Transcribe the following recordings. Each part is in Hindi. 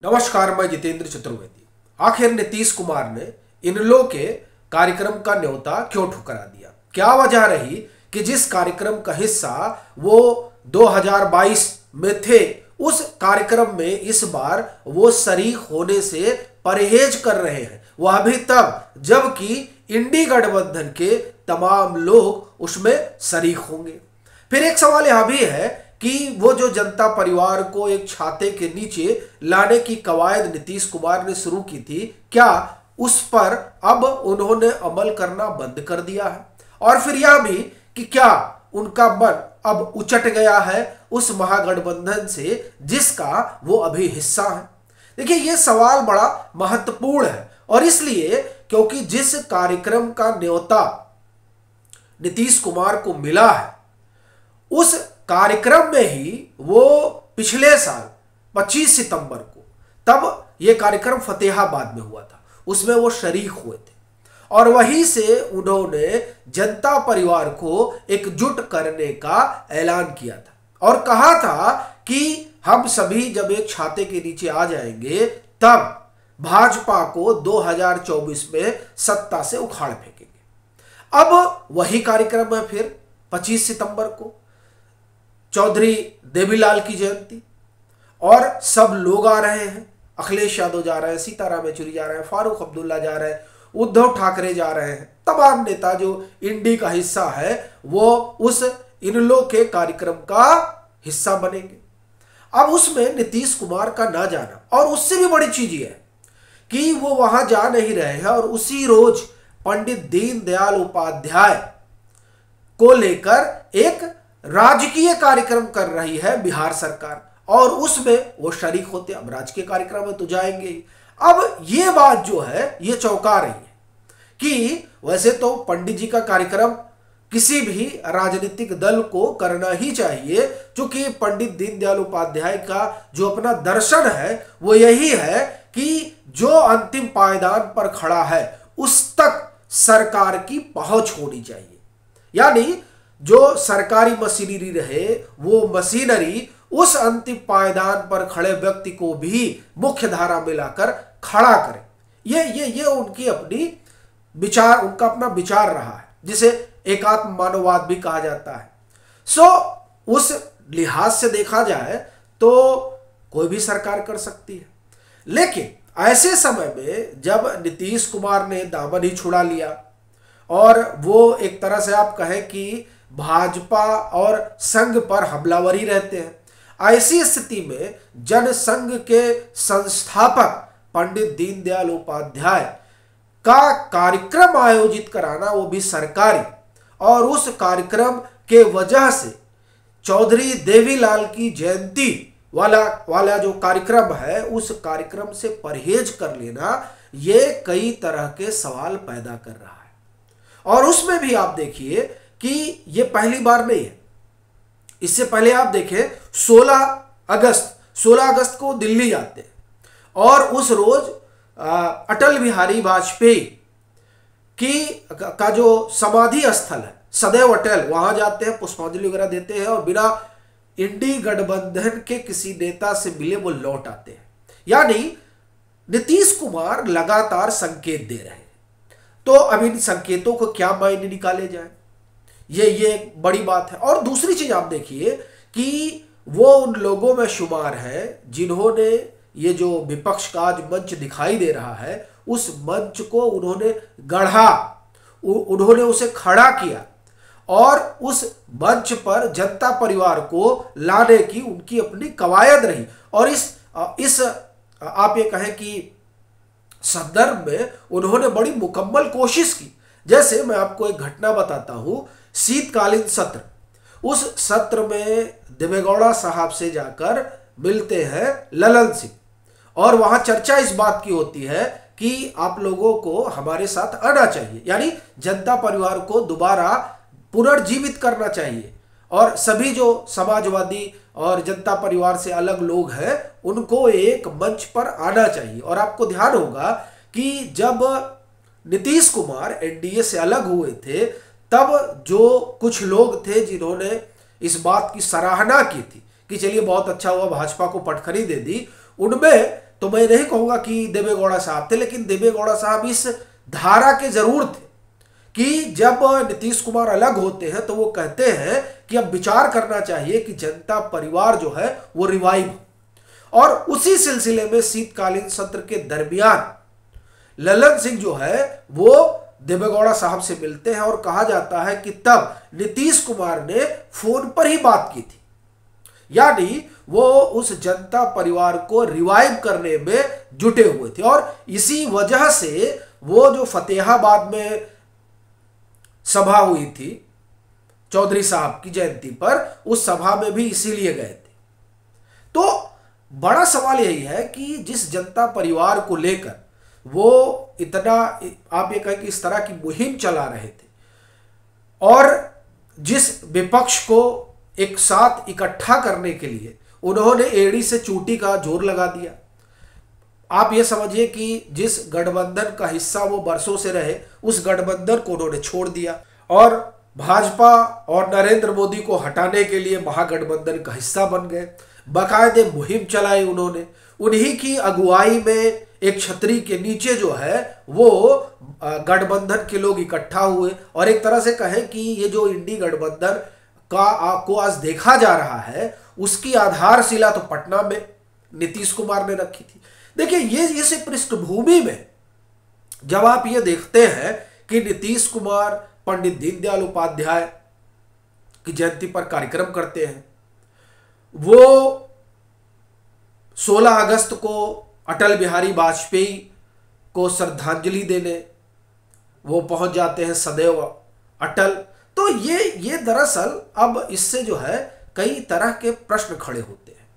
नमस्कार, मैं जितेंद्र चतुर्वेदी। आखिर नीतीश कुमार ने इन लोग के कार्यक्रम का न्योता क्यों ठुकरा दिया? क्या वजह रही कि जिस कार्यक्रम का हिस्सा वो 2022 में थे, उस कार्यक्रम में इस बार वो शरीक होने से परहेज कर रहे हैं, वह भी तब जबकि इंडी गठबंधन के तमाम लोग उसमें शरीक होंगे। फिर एक सवाल यह भी है कि वो जो जनता परिवार को एक छाते के नीचे लाने की कवायद नीतीश कुमार ने शुरू की थी, क्या उस पर अब उन्होंने अमल करना बंद कर दिया है? और फिर यह भी कि क्या उनका मन अब उचट गया है उस महागठबंधन से जिसका वो अभी हिस्सा है? देखिए, ये सवाल बड़ा महत्वपूर्ण है और इसलिए क्योंकि जिस कार्यक्रम का न्योता नीतीश कुमार को मिला है, उस कार्यक्रम में ही वो पिछले साल 25 सितंबर को, तब ये कार्यक्रम फतेहाबाद में हुआ था, उसमें वो शरीक हुए थे और वहीं से उन्होंने जनता परिवार को एकजुट करने का ऐलान किया था और कहा था कि हम सभी जब एक छाते के नीचे आ जाएंगे तब भाजपा को 2024 में सत्ता से उखाड़ फेंकेंगे। अब वही कार्यक्रम है फिर 25 सितंबर को, चौधरी देवीलाल की जयंती, और सब लोग आ रहे हैं। अखिलेश यादव जा रहे हैं, सीताराम येचुरी जा रहे हैं, फारूक अब्दुल्ला जा रहे हैं, उद्धव ठाकरे जा रहे हैं। तमाम नेता जो इंडी का हिस्सा है वो उस इन लोग के कार्यक्रम का हिस्सा बनेंगे। अब उसमें नीतीश कुमार का ना जाना, और उससे भी बड़ी चीज ये है कि वो वहां जा नहीं रहे हैं और उसी रोज पंडित दीनदयाल उपाध्याय को लेकर एक राजकीय कार्यक्रम कर रही है बिहार सरकार और उसमें वो शरीक होते। अब राजकीय कार्यक्रम में तो जाएंगे ही। अब ये बात जो है ये चौंका रही है कि वैसे तो पंडित जी का कार्यक्रम किसी भी राजनीतिक दल को करना ही चाहिए, क्योंकि पंडित दीनदयाल उपाध्याय का जो अपना दर्शन है वो यही है कि जो अंतिम पायदान पर खड़ा है उस तक सरकार की पहुंच होनी चाहिए। यानी जो सरकारी मशीनरी रहे वो मशीनरी उस अंतिम पायदान पर खड़े व्यक्ति को भी मुख्य धारा में लाकर खड़ा करे। ये उनकी अपनी विचार, उनका अपना विचार रहा है, जिसे एकात्म मानववाद भी कहा जाता है। उस लिहाज से देखा जाए तो कोई भी सरकार कर सकती है, लेकिन ऐसे समय में जब नीतीश कुमार ने दामन ही छुड़ा लिया और वो एक तरह से आप कहें कि भाजपा और संघ पर हमलावरी रहते हैं, ऐसी स्थिति में जनसंघ के संस्थापक पंडित दीनदयाल उपाध्याय का कार्यक्रम आयोजित कराना, वो भी सरकारी, और उस कार्यक्रम के वजह से चौधरी देवीलाल की जयंती वाला जो कार्यक्रम है उस कार्यक्रम से परहेज कर लेना, ये कई तरह के सवाल पैदा कर रहा है। और उसमें भी आप देखिए कि ये पहली बार नहीं है। इससे पहले आप देखें 16 अगस्त को दिल्ली जाते हैं और उस रोज अटल बिहारी वाजपेयी का जो समाधि स्थल है सदैव अटल, वहां जाते हैं, पुष्पांजलि वगैरह देते हैं और बिना इंडी गठबंधन के किसी नेता से मिले वो लौट आते हैं। यानी नीतीश कुमार लगातार संकेत दे रहे हैं। तो अब इन संकेतों को क्या मायने निकाले जाए, ये एक बड़ी बात है। और दूसरी चीज आप देखिए कि वो उन लोगों में शुमार है जिन्होंने ये जो विपक्ष का आज मंच दिखाई दे रहा है, उस मंच को उन्होंने गढ़ा, उन्होंने उसे खड़ा किया और उस मंच पर जनता परिवार को लाने की उनकी अपनी कवायद रही। और इस आप ये कहें कि संदर्भ में उन्होंने बड़ी मुकम्मल कोशिश की। जैसे मैं आपको एक घटना बताता हूं, शीतकालीन सत्र, उस सत्र में देवेगौड़ा साहब से जाकर मिलते हैं ललन सिंह और वहां चर्चा इस बात की होती है कि आप लोगों को हमारे साथ आना चाहिए, यानी जनता परिवार को दोबारा पुनर्जीवित करना चाहिए और सभी जो समाजवादी और जनता परिवार से अलग लोग हैं उनको एक मंच पर आना चाहिए। और आपको ध्यान होगा कि जब नीतीश कुमार एनडीए से अलग हुए थे तब जो कुछ लोग थे जिन्होंने इस बात की सराहना की थी कि चलिए बहुत अच्छा हुआ भाजपा को पटखनी दे दी, उनमें तो मैं नहीं कहूंगा कि देवेगौड़ा साहब थे, लेकिन देवेगौड़ा साहब इस धारा के जरूर थे कि जब नीतीश कुमार अलग होते हैं तो वो कहते हैं कि अब विचार करना चाहिए कि जनता परिवार जो है वो रिवाइव हो। और उसी सिलसिले में शीतकालीन सत्र के दरमियान ललन सिंह जो है वो देवेगौड़ा साहब से मिलते हैं और कहा जाता है कि तब नीतीश कुमार ने फोन पर ही बात की थी, यानी वो उस जनता परिवार को रिवाइव करने में जुटे हुए थे। और इसी वजह से वो जो फतेहाबाद में सभा हुई थी चौधरी साहब की जयंती पर, उस सभा में भी इसीलिए गए थे। तो बड़ा सवाल यही है कि जिस जनता परिवार को लेकर वो इतना, आप ये कहें कि इस तरह की मुहिम चला रहे थे और जिस विपक्ष को एक साथ इकट्ठा करने के लिए उन्होंने एड़ी से चूटी का जोर लगा दिया। आप ये समझिए कि जिस गठबंधन का हिस्सा वो बरसों से रहे, उस गठबंधन को उन्होंने छोड़ दिया और भाजपा और नरेंद्र मोदी को हटाने के लिए महागठबंधन का हिस्सा बन गए। बाकायदे मुहिम चलाई उन्होंने, उन्हीं की अगुवाई में एक छतरी के नीचे जो है वो गठबंधन के लोग इकट्ठा हुए। और एक तरह से कहें कि ये जो इंडी गठबंधन को आज देखा जा रहा है, उसकी आधारशिला तो पटना में नीतीश कुमार ने रखी थी। देखिए, ये इस पृष्ठभूमि में जब आप ये देखते हैं कि नीतीश कुमार पंडित दीनदयाल उपाध्याय की जयंती पर कार्यक्रम करते हैं, वो 16 अगस्त को अटल बिहारी वाजपेयी को श्रद्धांजलि देने वो पहुंच जाते हैं सदैव अटल। तो ये दरअसल अब इससे जो है कई तरह के प्रश्न खड़े होते हैं।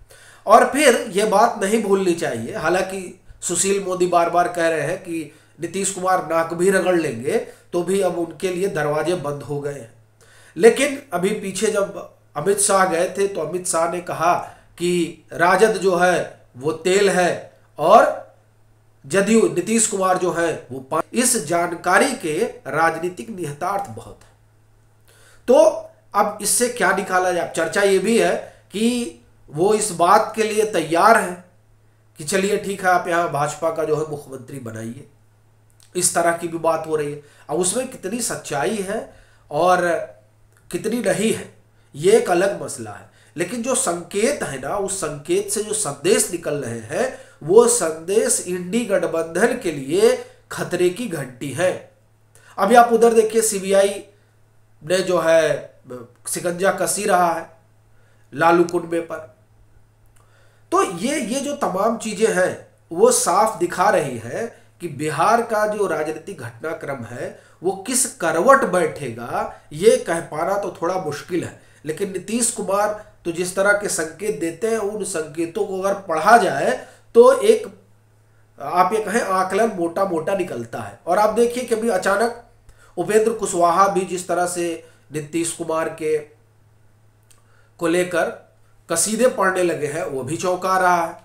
और फिर ये बात नहीं भूलनी चाहिए, हालांकि सुशील मोदी बार बार कह रहे हैं कि नीतीश कुमार नाक भी रगड़ लेंगे, तो भी अब उनके लिए दरवाजे बंद हो गए हैं। लेकिन अभी पीछे जब अमित शाह गए थे तो अमित शाह ने कहा कि राजद जो है वो तेल है और जदयू नीतीश कुमार जो है वो पानी। इस जानकारी के राजनीतिक निहितार्थ बहुत है। तो अब इससे क्या निकाला जाए? चर्चा ये भी है कि वो इस बात के लिए तैयार हैं कि चलिए ठीक है, आप यहां भाजपा का जो है मुख्यमंत्री बनाइए। इस तरह की भी बात हो रही है। अब उसमें कितनी सच्चाई है और कितनी नहीं है, ये एक अलग मसला है। लेकिन जो संकेत है ना, उस संकेत से जो संदेश निकल रहे हैं, वो संदेश इंडी गठबंधन के लिए खतरे की घंटी है। अभी आप उधर देखिए, सीबीआई ने जो है शिकंजा कसी रहा है लालू कुनबे पर। तो ये जो तमाम चीजें हैं वो साफ दिखा रही है कि बिहार का जो राजनीतिक घटनाक्रम है वो किस करवट बैठेगा, ये कह पाना तो थोड़ा मुश्किल है। लेकिन नीतीश कुमार तो जिस तरह के संकेत देते हैं, उन संकेतों को अगर पढ़ा जाए तो एक, आप ये कहें, आकलन मोटा मोटा निकलता है। और आप देखिए कि अभी अचानक उपेंद्र कुशवाहा भी जिस तरह से नीतीश कुमार के को लेकर कसीदे पढ़ने लगे हैं, वो भी चौंका रहा है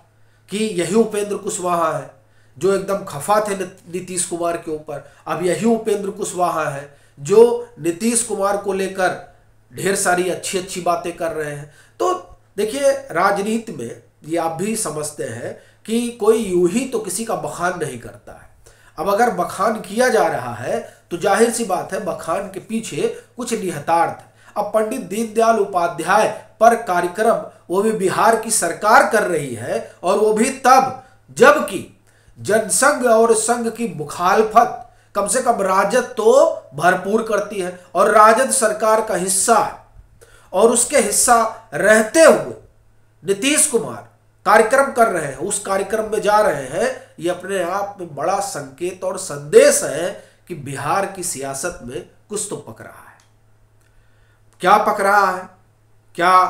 कि यही उपेंद्र कुशवाहा है जो एकदम खफा थे नीतीश कुमार के ऊपर। अब यही उपेंद्र कुशवाहा है जो नीतीश कुमार को लेकर ढेर सारी अच्छी अच्छी बातें कर रहे हैं। तो देखिए, राजनीति में ये आप भी समझते हैं कि कोई यूं ही तो किसी का बखान नहीं करता है। अब अगर बखान किया जा रहा है तो जाहिर सी बात है बखान के पीछे कुछ निहितार्थ है। अब पंडित दीनदयाल उपाध्याय पर कार्यक्रम वो भी बिहार की सरकार कर रही है, और वो भी तब जबकि जनसंघ और संघ की मुखालफत कम से कम राजद तो भरपूर करती है और राजद सरकार का हिस्सा है। और उसके हिस्सा रहते हुए नीतीश कुमार कार्यक्रम कर रहे हैं, उस कार्यक्रम में जा रहे हैं। ये अपने आप में बड़ा संकेत और संदेश है कि बिहार की सियासत में कुछ तो पक रहा है। क्या पक रहा है? क्या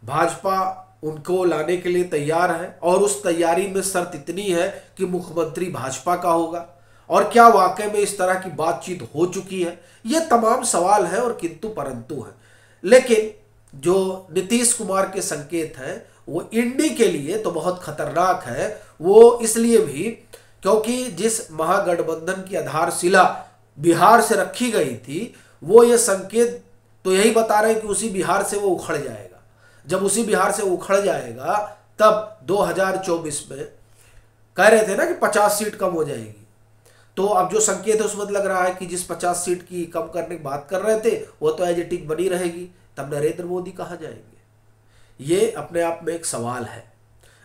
भाजपा उनको लाने के लिए तैयार है और उस तैयारी में शर्त इतनी है कि मुख्यमंत्री भाजपा का होगा? और क्या वाकई में इस तरह की बातचीत हो चुकी है? ये तमाम सवाल है और किंतु परंतु है। लेकिन जो नीतीश कुमार के संकेत हैं वो इंडी के लिए तो बहुत खतरनाक है। वो इसलिए भी क्योंकि जिस महागठबंधन की आधारशिला बिहार से रखी गई थी, वो ये संकेत तो यही बता रहे हैं कि उसी बिहार से वो उखड़ जाएगा। जब उसी बिहार से उखड़ जाएगा तब 2024 में कह रहे थे ना कि 50 सीट कम हो जाएगी, तो अब जो संकेत है उसमें लग रहा है कि जिस 50 सीट की कम करने की बात कर रहे थे वो तो एज इट इज बनी रहेगी, तब नरेंद्र मोदी कहाँ जाएंगे? ये अपने आप में एक सवाल है।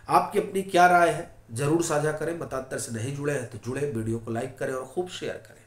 आपकी अपनी क्या राय है जरूर साझा करें। मतांतर से नहीं जुड़े हैं तो जुड़े, वीडियो को लाइक करें और खूब शेयर करें।